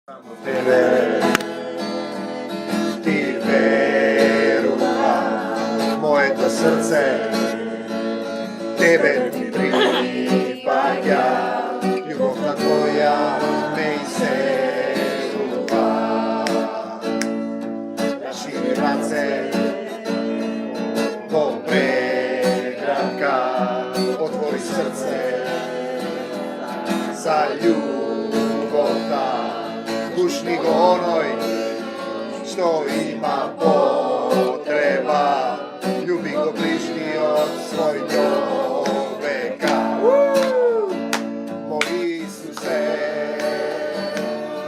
Samo tebe ti verujem, moje to srce tebe ti pripada, ljubovna tvoja me iselila. Raširi rance do pregraka, otvori srce za ljubovna. Dušni go onoj što ima potreba, ljubi go bližnji od svoj čoveka. Moj Isuse,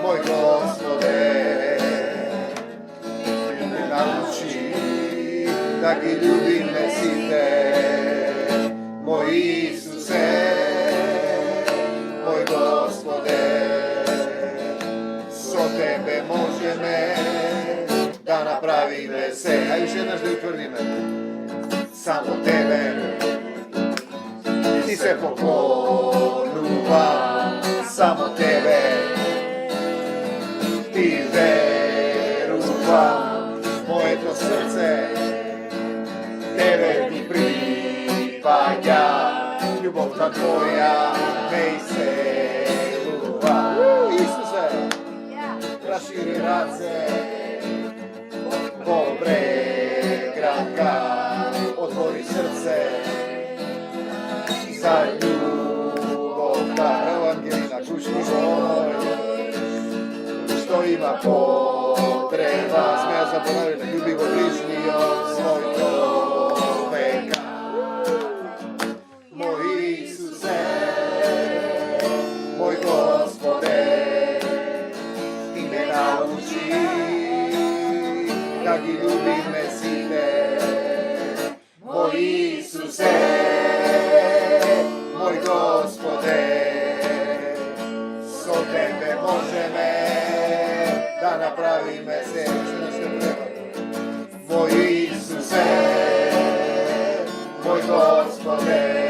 moj Gospode, ti me nauči da gi ljubim ne site. Moj Isuse, moj Gospode, tebe može me da napravi vese. A još jednaš da utvrdi me. Samo tebe ti se poklonuva. Samo tebe ti veruva. Moje to srce tebe ti pripada, ljubovna tvoja me iselila. Isuse, raširi race do pregraka, otvori srce za ljubovna. Evo Angelina, kućni zvoj što ima potreba. Sme ja zaboravim, ljubi go bližnji od svoj čoveka. Moj Isuse, moj Gospode, nauči da gi ljubim me sine. Moj Isuse, moj Gospode, so tebe može me da napravi me se. Moj Isuse, moj Gospode,